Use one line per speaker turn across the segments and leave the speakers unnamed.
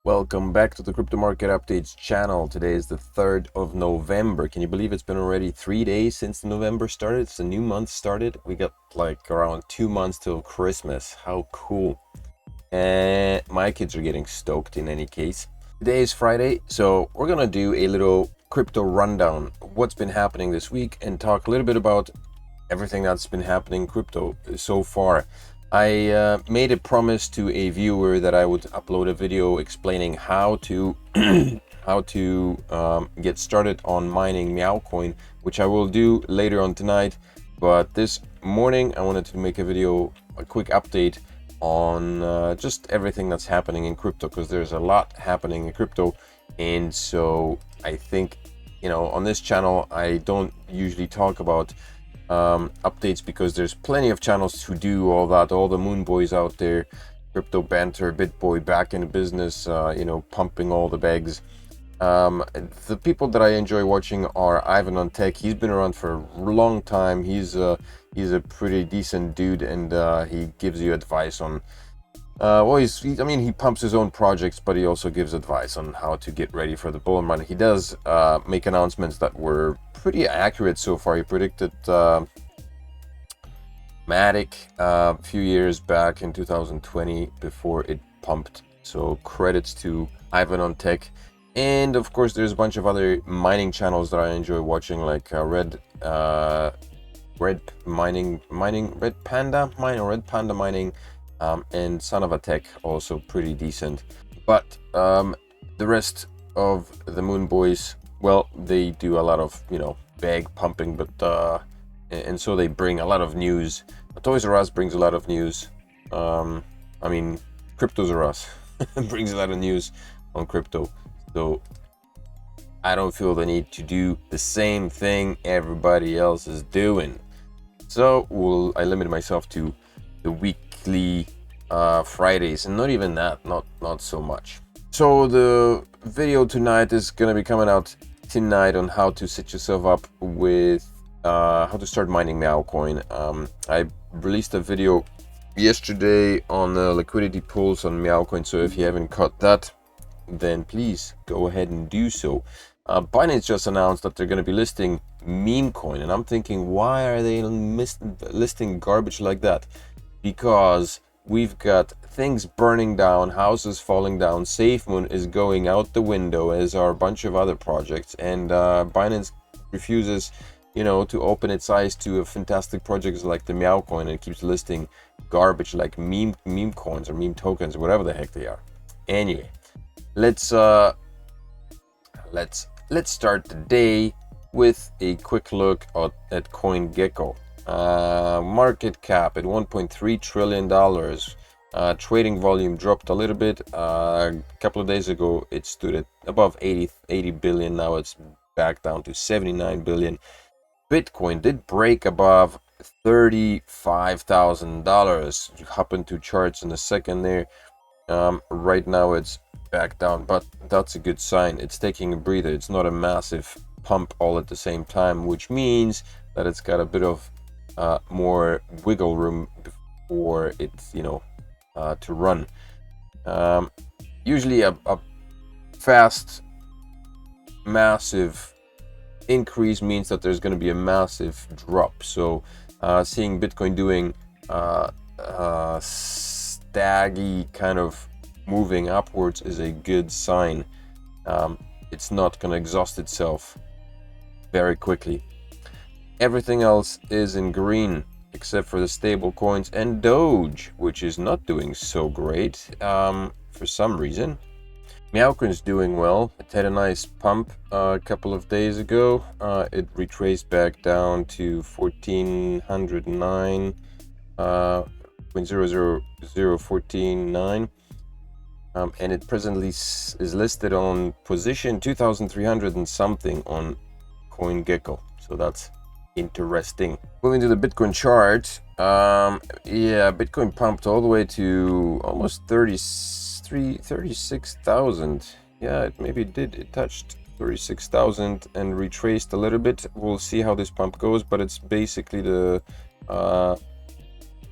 Welcome back to the Crypto Market Updates channel. Today is the 3rd of November. Can you believe it's been already 3 days since November started? It's a new month started. We got like around 2 months till Christmas. How cool. And my kids are getting stoked in any case. Today is Friday, so we're gonna do a little crypto rundown, what's been happening this week, and talk a little bit about everything that's been happening in crypto so far. I made a promise to a viewer that I would upload a video explaining how to get started on mining Meowcoin, which I will do later on tonight. But this morning I wanted to make a quick update on just everything that's happening in crypto, because there's a lot happening in crypto. And so I think, on this channel I don't usually talk about updates, because there's plenty of channels who do all that, all the moon boys out there, Crypto Banter, BitBoy back in business, pumping all the bags. The people that I enjoy watching are Ivan on Tech. He's been around for a long time. He's a pretty decent dude, and he gives you advice on he pumps his own projects, but he also gives advice on how to get ready for the bull run. He does make announcements that were pretty accurate so far. He predicted Matic a few years back in 2020 before it pumped. So credits to Ivan on Tech. And of course, there's a bunch of other mining channels that I enjoy watching, like Red Panda Mining, and Son of a Tech, also pretty decent. But the rest of the Moon Boys, well, they do a lot of bag pumping, but and so they bring a lot of news. Toys R Us brings a lot of news. Cryptos R Us brings a lot of news on crypto. So I don't feel the need to do the same thing everybody else is doing. So I limit myself to the weekly Fridays, and not even that, not so much. So the video tonight is gonna be coming out tonight on how to set yourself up with how to start mining Meowcoin. I released a video yesterday on the liquidity pools on Meowcoin, so if you haven't caught that, then please go ahead and do so. Binance just announced that they're going to be listing meme coin, and I'm thinking, why are they listing garbage like that? Because we've got things burning down, houses falling down, SafeMoon is going out the window, as are a bunch of other projects, and Binance refuses to open its eyes to fantastic projects like the Meowcoin, and it keeps listing garbage like meme coins or meme tokens or whatever the heck they are. Anyway, let's start the day with a quick look at CoinGecko. Market cap at $1.3 trillion. Trading volume dropped a little bit. A couple of days ago it stood at above 80 billion. Now it's back down to 79 billion. Bitcoin did break above $35,000. Hop into charts in a second there. Right now it's back down, but that's a good sign. It's taking a breather. It's not a massive pump all at the same time, which means that it's got a bit of more wiggle room before it's to run. Usually a fast massive increase means that there's going to be a massive drop. So seeing Bitcoin doing staggy kind of moving upwards is a good sign. It's not going to exhaust itself very quickly. Everything else is in green except for the stable coins and Doge, which is not doing so great for some reason. Meowcoin is doing well. It had a nice pump a couple of days ago. It retraced back down to 1409.00049, and it presently is listed on position 2300 and something on CoinGecko. So that's interesting. Moving to the Bitcoin chart, Bitcoin pumped all the way to almost 36,000. It touched 36,000 and retraced a little bit. We'll see how this pump goes, but it's basically the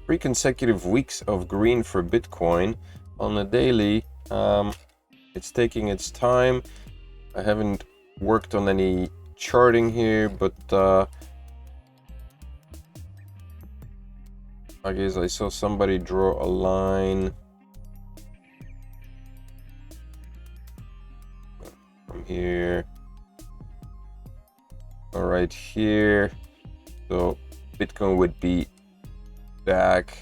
3 consecutive weeks of green for Bitcoin. On the daily, It's taking its time. I haven't worked on any charting here, but I guess I saw somebody draw a line from here, all right here. So Bitcoin would be back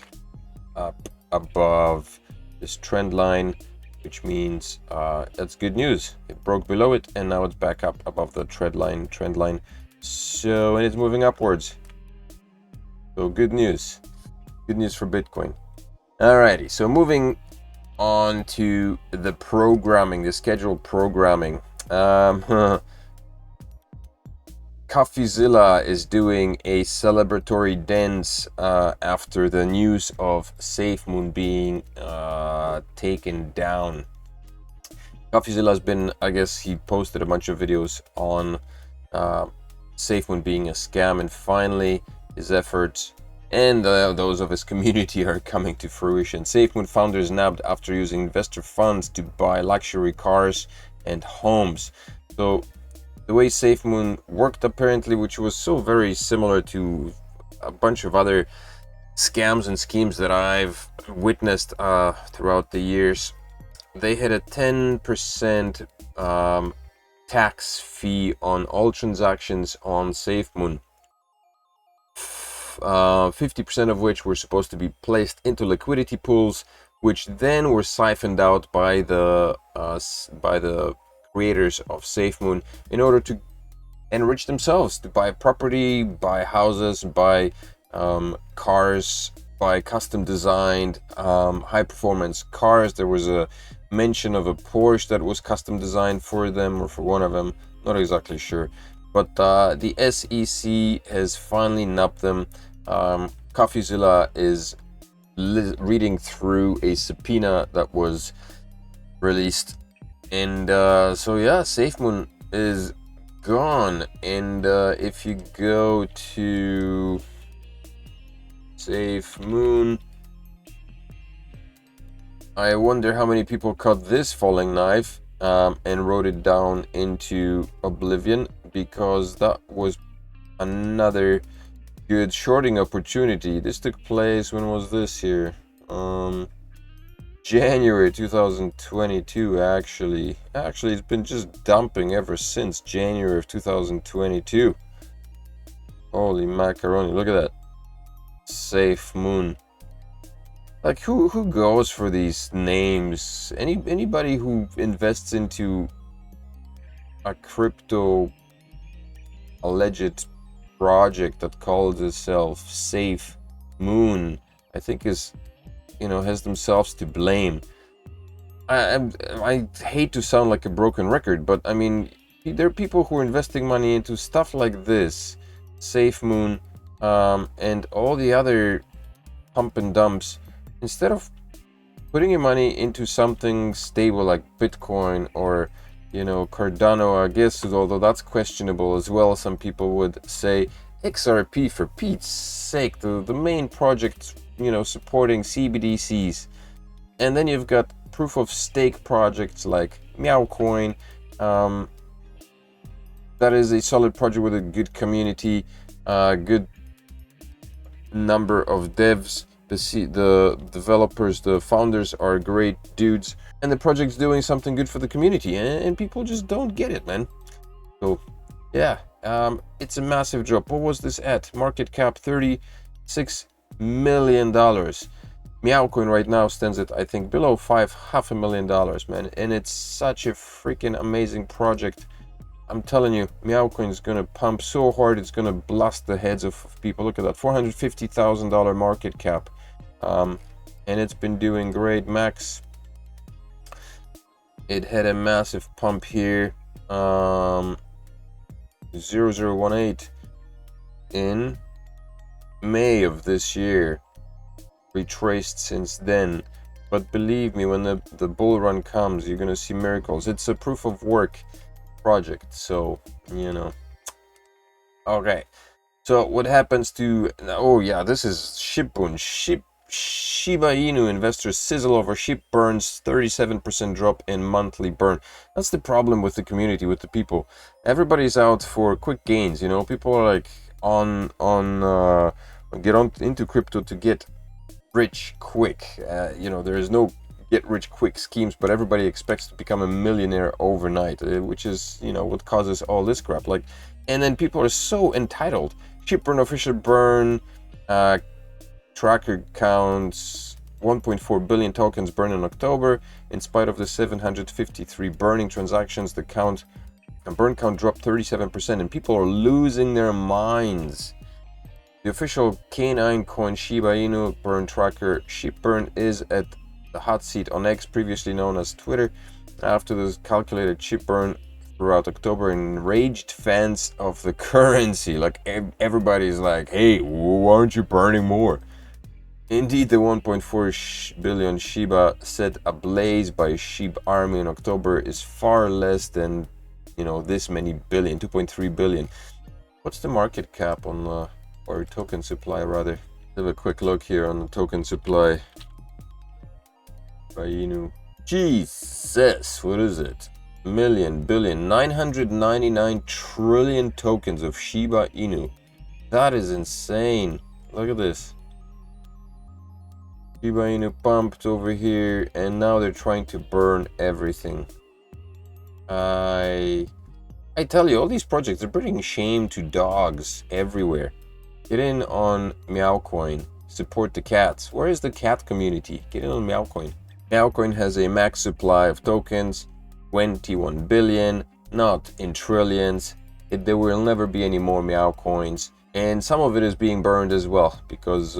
up above this trend line, which means that's good news. It broke below it and now it's back up above the trend line. So, and it's moving upwards. So good news for Bitcoin. Alrighty, so moving on to the programming, the scheduled programming. CoffeeZilla is doing a celebratory dance after the news of SafeMoon being taken down. CoffeeZilla has been, I guess he posted a bunch of videos on SafeMoon being a scam, and finally his efforts and those of his community are coming to fruition. SafeMoon founders nabbed after using investor funds to buy luxury cars and homes. So the way SafeMoon worked, apparently, which was so very similar to a bunch of other scams and schemes that I've witnessed throughout the years, they had a 10% tax fee on all transactions on SafeMoon, 50% of which were supposed to be placed into liquidity pools, which then were siphoned out by the creators of SafeMoon in order to enrich themselves, to buy property, buy houses, buy cars, buy custom designed high performance cars. There was a mention of a Porsche that was custom designed for them, or for one of them, not exactly sure, but the SEC has finally nabbed them. CoffeeZilla is reading through a subpoena that was released, and so yeah, SafeMoon is gone. And if you go to SafeMoon, I wonder how many people caught this falling knife and wrote it down into oblivion, because that was another good shorting opportunity. This took place, when was this here? January 2022. Actually it's been just dumping ever since January of 2022. Holy macaroni, look at that. SafeMoon. Like, who goes for these names? Anybody who invests into a crypto alleged project that calls itself SafeMoon, I think is, has themselves to blame. I hate to sound like a broken record, but I mean, there are people who are investing money into stuff like this, SafeMoon, and all the other pump and dumps, instead of putting your money into something stable like Bitcoin or Cardano, I guess, although that's questionable as well. Some people would say XRP, for Pete's sake, the main project, supporting CBDCs. And then you've got proof of stake projects like Meowcoin. That is a solid project with a good community, good number of devs. The developers, the founders are great dudes, and the project's doing something good for the community, and people just don't get it, man. So yeah, it's a massive drop. What was this at? Market cap $36 million. Meowcoin right now stands at, I think, below $500,000, man, and it's such a freaking amazing project. I'm telling you, Meowcoin is gonna pump so hard, it's gonna blast the heads of people. Look at that, $450,000 market cap, and it's been doing great. Max, it had a massive pump here, 0018 in May of this year, retraced since then. But believe me, when the bull run comes, you're gonna see miracles. It's a proof of work project, so okay. So what happens to, oh yeah, this is Shipboon. Shiba Inu investors sizzle over sheep burns, 37% drop in monthly burn. That's the problem with the community, with the people. Everybody's out for quick gains, you know. People are like get on into crypto to get rich quick. You know, there is no get rich quick schemes, but everybody expects to become a millionaire overnight, which is, you know, what causes all this crap. Like, and then people are so entitled. Sheep burn official burn. Tracker counts 1.4 billion tokens burned in October. In spite of the 753 burning transactions, the burn count dropped 37%, and people are losing their minds. The official canine coin Shiba Inu burn tracker sheep burn is at the hot seat on X, previously known as Twitter, after the calculated sheep burn throughout October enraged fans of the currency. Like, everybody's like, hey, why aren't you burning more? Indeed, the 1.4 billion Shiba set ablaze by Sheep army in October is far less than, you know, this many billion, 2.3 billion. What's the market cap on or token supply rather? Let's have a quick look here on the token supply. By Inu. Jesus, what is it? Million, billion, 999 trillion tokens of Shiba Inu. That is insane. Look at this. Shiba Inu pumped over here, and now they're trying to burn everything. I tell you, all these projects are bringing shame to dogs everywhere. Get in on Meowcoin. Support the cats. Where is the cat community? Get in on Meowcoin. Meowcoin has a max supply of tokens, 21 billion, not in trillions. There will never be any more Meowcoins, and some of it is being burned as well, because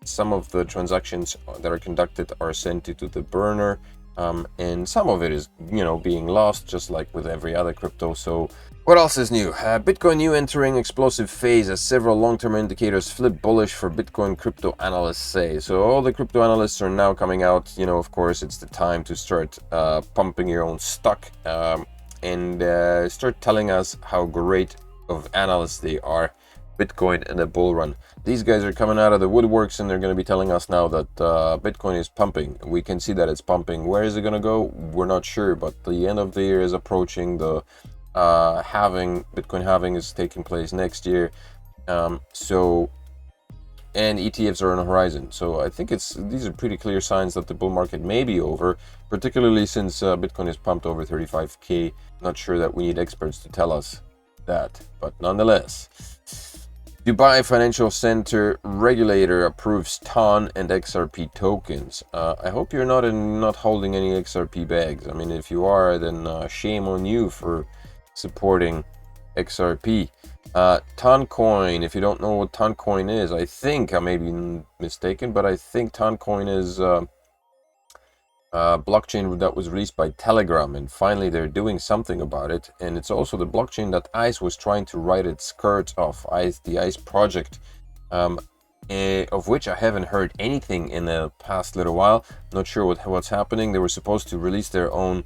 some of the transactions that are conducted are sent to the burner, and some of it is, you know, being lost, just like with every other crypto. So what else is new? Bitcoin new entering explosive phase as several long-term indicators flip bullish for Bitcoin, crypto analysts say. So all the crypto analysts are now coming out. You know, of course, it's the time to start pumping your own stock and start telling us how great of analysts they are. Bitcoin in a bull run. These guys are coming out of the woodworks, and they're going to be telling us now that Bitcoin is pumping. We can see that it's pumping. Where is it going to go? We're not sure, but the end of the year is approaching. The Bitcoin halving is taking place next year. And ETFs are on the horizon. So I think these are pretty clear signs that the bull market may be over, particularly since Bitcoin is pumped over 35K. Not sure that we need experts to tell us that, but nonetheless. Dubai Financial Center regulator approves TON and XRP tokens. I hope you're not holding any XRP bags. I mean, if you are, then shame on you for supporting XRP. TON coin. If you don't know what TON coin is, I think I may be mistaken, but I think TON coin is blockchain that was released by Telegram, and finally they're doing something about it. And it's also the blockchain that ICE was trying to write its skirts off, the ICE project, of which I haven't heard anything in the past little while. Not sure what's happening. They were supposed to release their own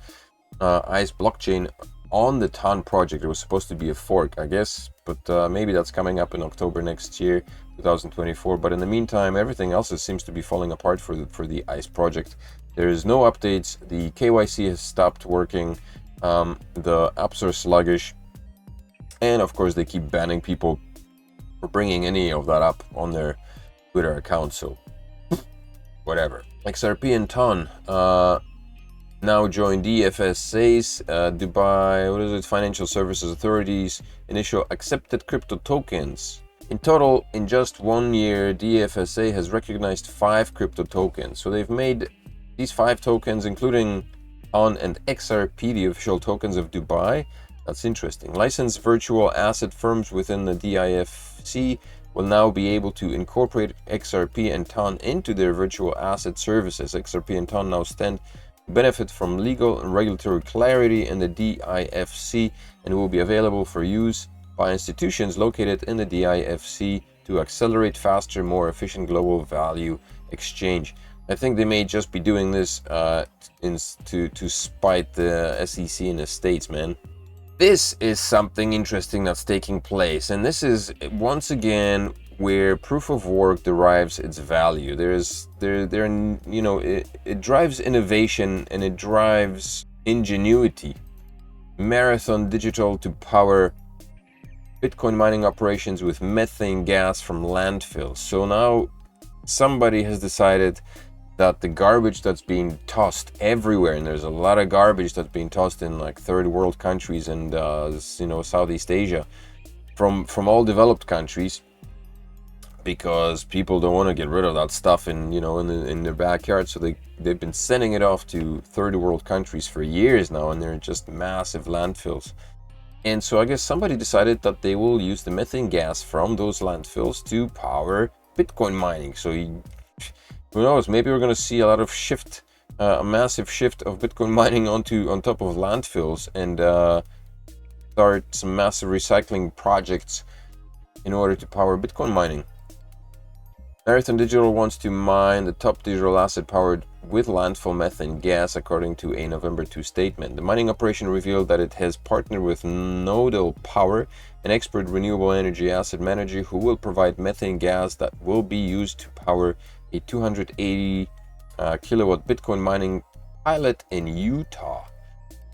ICE blockchain on the TON project. It was supposed to be a fork, I guess, but maybe that's coming up in October next year, 2024. But in the meantime, everything else seems to be falling apart for the ICE project. There is no updates. The KYC has stopped working. The apps are sluggish, and of course they keep banning people for bringing any of that up on their Twitter account. So whatever. XRP and TON now join DFSA's Dubai Financial Services Authorities initial accepted crypto tokens. In total, in just 1 year, DFSA has recognized 5 crypto tokens. So they've made these 5 tokens, including TON and XRP, the official tokens of Dubai. That's interesting. Licensed virtual asset firms within the DIFC will now be able to incorporate XRP and TON into their virtual asset services. XRP and TON now stand to benefit from legal and regulatory clarity in the DIFC and will be available for use by institutions located in the DIFC to accelerate faster, more efficient global value exchange. I think they may just be doing this to spite the SEC in the States, man. This is something interesting that's taking place, and this is once again where proof of work derives its value. It drives innovation and it drives ingenuity. Marathon Digital to power Bitcoin mining operations with methane gas from landfills. So now somebody has decided that the garbage that's being tossed everywhere, and there's a lot of garbage that's being tossed in like third world countries and Southeast Asia, from all developed countries, because people don't want to get rid of that stuff in their backyard. So they've been sending it off to third world countries for years now, and they're just massive landfills. And so I guess somebody decided that they will use the methane gas from those landfills to power Bitcoin mining. So who knows, maybe we're going to see a lot of a massive shift of Bitcoin mining on top of landfills, and start some massive recycling projects in order to power Bitcoin mining. Marathon Digital wants to mine the top digital asset powered with landfill methane gas, according to a November 2 statement. The mining operation revealed that it has partnered with Nodal Power, an expert renewable energy asset manager who will provide methane gas that will be used to power a 280 kilowatt Bitcoin mining pilot in Utah.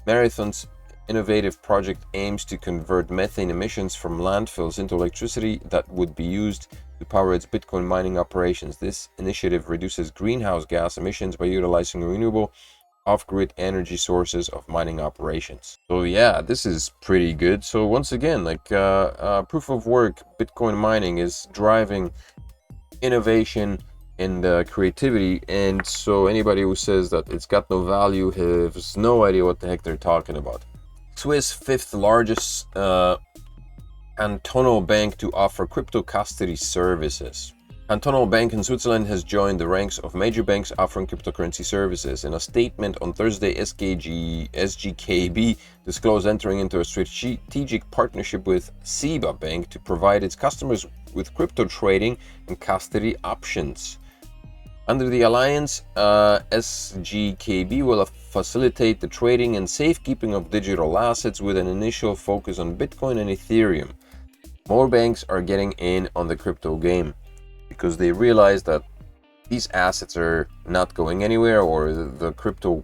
Marathon's innovative project aims to convert methane emissions from landfills into electricity that would be used to power its Bitcoin mining operations. This initiative reduces greenhouse gas emissions by utilizing renewable off-grid energy sources of mining operations. So yeah, this is pretty good. So once again, proof of work Bitcoin mining is driving innovation and creativity, and so anybody who says that it's got no value has no idea what the heck they're talking about. Swiss fifth largest cantonal bank to offer crypto custody services. Cantonal Bank in Switzerland has joined the ranks of major banks offering cryptocurrency services. In a statement on Thursday, SGKB disclosed entering into a strategic partnership with SIBA Bank to provide its customers with crypto trading and custody options. Under the alliance, SGKB will facilitate the trading and safekeeping of digital assets with an initial focus on Bitcoin and Ethereum. More banks are getting in on the crypto game because they realize that these assets are not going anywhere, or the crypto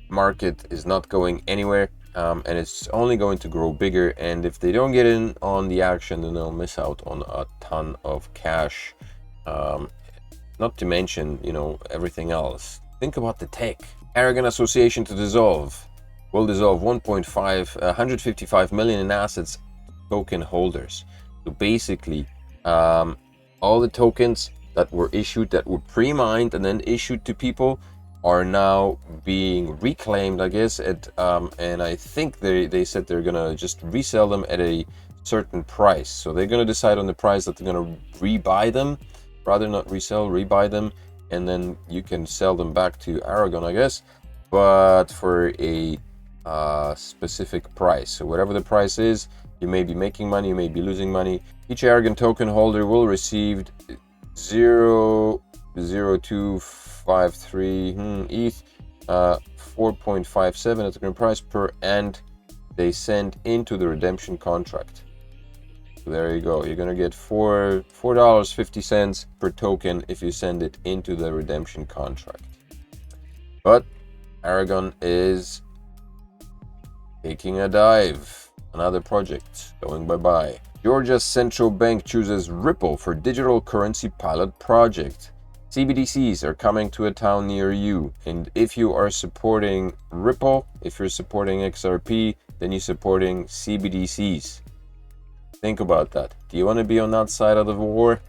market is not going anywhere, and it's only going to grow bigger. And if they don't get in on the action, then they'll miss out on a ton of cash. Not to mention, everything else. Think about the tech. Aragon Association to will dissolve 155 million in assets token holders. So basically, all the tokens that were issued, that were pre-mined and then issued to people, are now being reclaimed, I guess, and I think they said they're gonna just resell them at a certain price. So they're gonna decide on the price that they're gonna rebuy them, rather not resell, rebuy them, and then you can sell them back to Aragon, I guess, but for a specific price. So whatever the price is, you may be making money, you may be losing money. Each Aragon token holder will receive 0.0253 ETH, 4.57 at the current price per, and they send into the redemption contract. So there you go. You're gonna get $4.50 per token if you send it into the redemption contract. But Aragon is taking a dive. Another project going bye-bye. Georgia's central bank chooses Ripple for digital currency pilot project. CBDCs are coming to a town near you, and if you are supporting Ripple, if you're supporting XRP, then you're supporting CBDCs. Think about that. Do you want to be on that side of the war?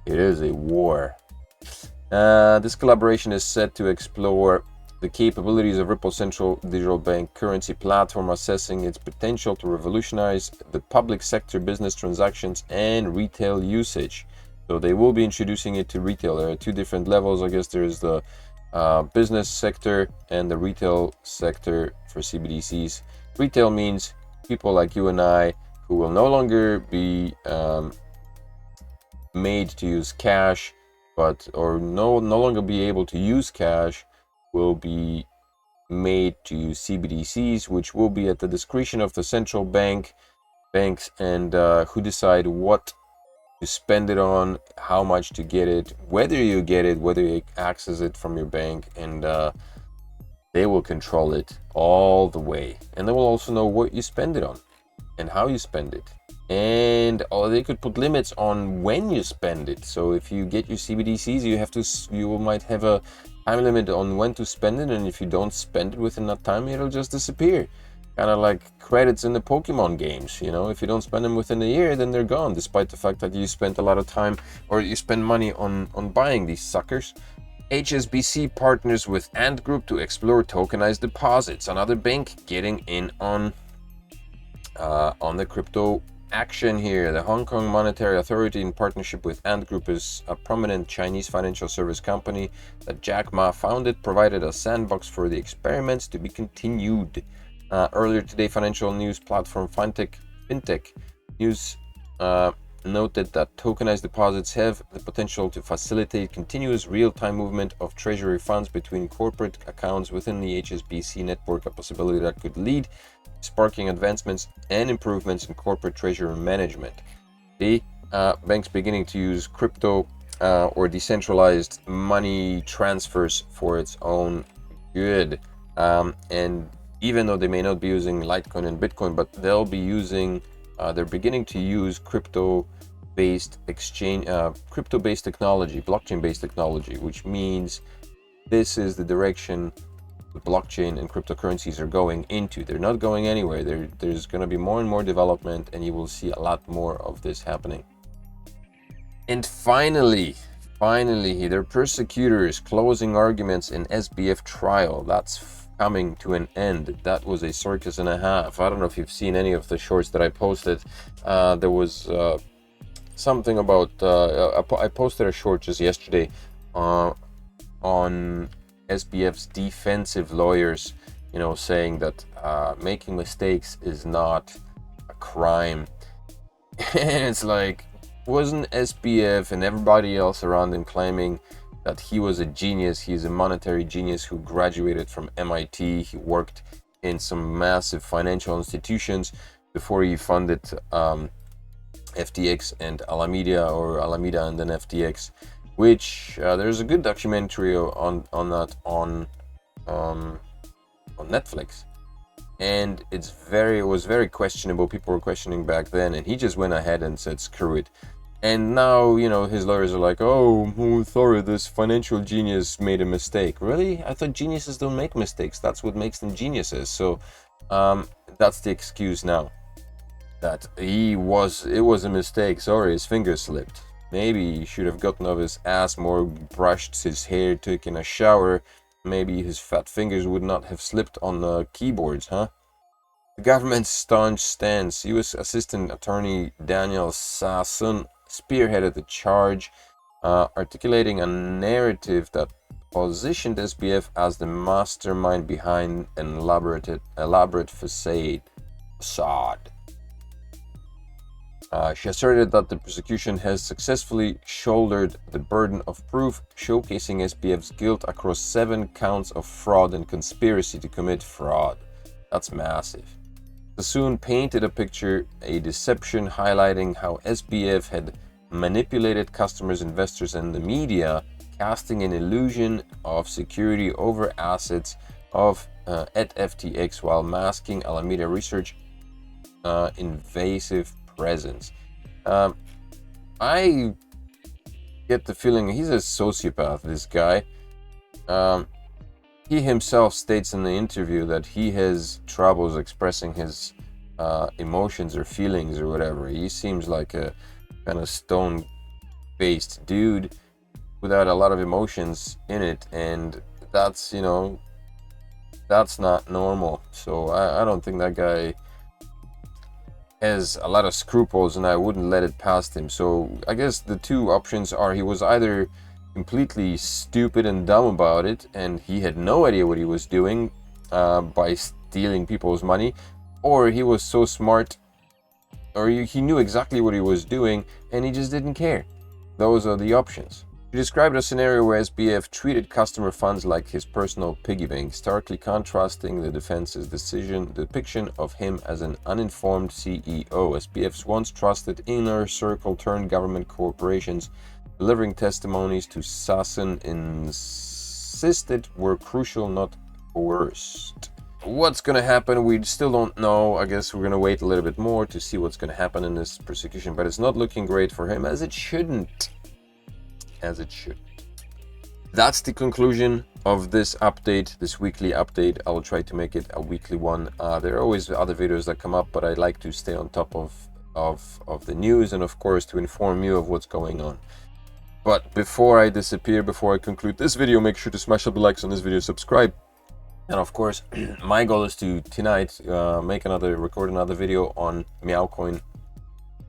It is a war. This collaboration is set to explore the capabilities of Ripple's central digital bank currency platform, assessing its potential to revolutionize the public sector business transactions and retail usage. So they will be introducing it to retail. There are two different levels, I guess. There's the business sector and the retail sector for CBDCs. Retail means people like you and I, who will no longer be made to use cash, or no longer be able to use cash, will be made to use CBDCs, which will be at the discretion of the central bank, banks, and who decide what to spend it on, how much to get it, whether you get it, whether you access it from your bank, and they will control it all the way. And they will also know what you spend it on and how you spend it. And they could put limits on when you spend it. So if you get your CBDCs, you might have a time limit on when to spend it, and if you don't spend it within that time, it'll just disappear. Kind of like credits in the Pokemon games, you know, if you don't spend them within a year, then they're gone, despite the fact that you spent a lot of time or you spend money on buying these suckers. HSBC partners with Ant Group to explore tokenized deposits. Another bank getting in on the crypto action here. The Hong Kong Monetary Authority, in partnership with Ant Group, is a prominent Chinese financial service company that Jack Ma founded, provided a sandbox for the experiments to be continued. Earlier today, financial news platform Fintech News noted that tokenized deposits have the potential to facilitate continuous real-time movement of treasury funds between corporate accounts within the HSBC network, a possibility that could lead sparking advancements and improvements in corporate treasury management. The bank's beginning to use crypto or decentralized money transfers for its own good. And even though they may not be using Litecoin and Bitcoin, but they'll be using, they're beginning to use crypto-based exchange, crypto-based technology, blockchain-based technology, which means this is the direction the blockchain and cryptocurrencies are going into. They're not going anywhere. There's going to be more and more development, and you will see a lot more of this happening. And finally, their persecutors closing arguments in SBF trial. That's coming to an end. That was a circus and a half. I don't know if you've seen any of the shorts that I posted. There was something about I posted a short just yesterday on SBF's defensive lawyers, you know, saying that making mistakes is not a crime. And it's like, wasn't SBF and everybody else around him claiming that he was a genius? He's a monetary genius who graduated from MIT. He worked in some massive financial institutions before he funded FTX and Alameda, or Alameda and then FTX, which there's a good documentary on that on Netflix. And it was very questionable. People were questioning back then, and he just went ahead and said screw it. And now, you know, his lawyers are like, oh, sorry, this financial genius made a mistake. Really? I thought geniuses don't make mistakes. That's what makes them geniuses. So that's the excuse now, that it was a mistake. Sorry, his fingers slipped. Maybe he should have gotten off his ass more, brushed his hair, taken a shower. Maybe his fat fingers would not have slipped on the keyboards, huh? The government's staunch stance. U.S. Assistant Attorney Daniel Sassoon spearheaded the charge, articulating a narrative that positioned SBF as the mastermind behind an elaborate facade. She asserted that the prosecution has successfully shouldered the burden of proof, showcasing SBF's guilt across 7 counts of fraud and conspiracy to commit fraud. That's massive. Sassoon painted a picture, a deception highlighting how SBF had manipulated customers, investors, and the media, casting an illusion of security over assets at FTX while masking Alameda Research invasive presence. I get the feeling he's a sociopath, this guy. He himself states in the interview that he has troubles expressing his emotions or feelings or whatever. He seems like a kind of stone-faced dude without a lot of emotions in it, and that's, you know, that's not normal. So I don't think that guy has a lot of scruples, and I wouldn't let it past him. So I guess the two options are he was either completely stupid and dumb about it, and he had no idea what he was doing by stealing people's money, or he was so smart, or he knew exactly what he was doing and he just didn't care. Those are the options. He described a scenario where SBF treated customer funds like his personal piggy bank, starkly contrasting the defense's depiction of him as an uninformed CEO. SBF's once trusted inner circle turned government corporations, delivering testimonies to Sasson insisted were crucial, not coerced. What's gonna happen? We still don't know. I guess we're gonna wait a little bit more to see what's gonna happen in this prosecution, but it's not looking great for him, as it shouldn't. As it should. That's the conclusion of this update, this weekly update. I will try to make it a weekly one. There are always other videos that come up, but I like to stay on top of the news and of course to inform you of what's going on. But before I disappear, before I conclude this video, make sure to smash up the likes on this video, subscribe. And of course, my goal is to tonight record another video on altcoin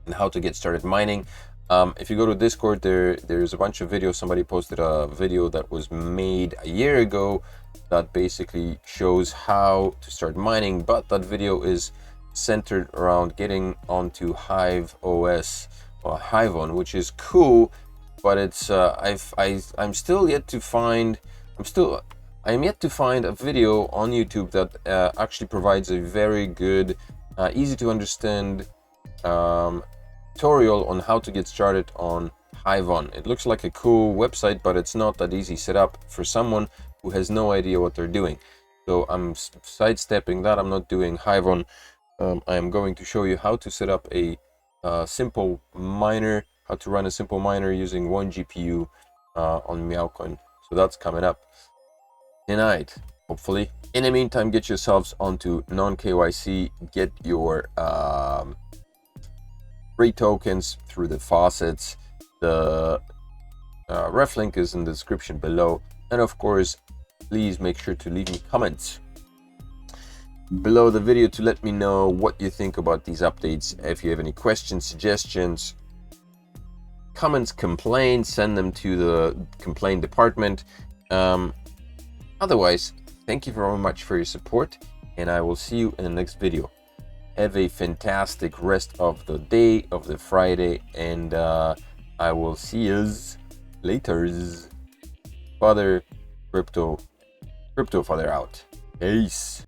and how to get started mining. If you go to Discord, there's a bunch of videos. Somebody posted a video that was made a year ago that basically shows how to start mining, but that video is centered around getting onto Hive OS or Hivon, which is cool, but it's I'm yet to find a video on YouTube that actually provides a very good, easy to understand tutorial on how to get started on Hivon. It looks like a cool website, but it's not that easy set up for someone who has no idea what they're doing. So I'm sidestepping that. I'm not doing Hivon. I am going to show you how to set up a simple miner, how to run a simple miner using one GPU on altcoin. So that's coming up tonight, hopefully. In the meantime, get yourselves onto non-KYC, get your free tokens through the faucets. The ref link is in the description below, and of course please make sure to leave me comments below the video to let me know what you think about these updates. If you have any questions, suggestions, comments, complaints, send them to the complaint department. Otherwise, thank you very much for your support, and I will see you in the next video. Have a fantastic rest of the day, of the Friday, and I will see you later. Father Crypto Father out. Peace.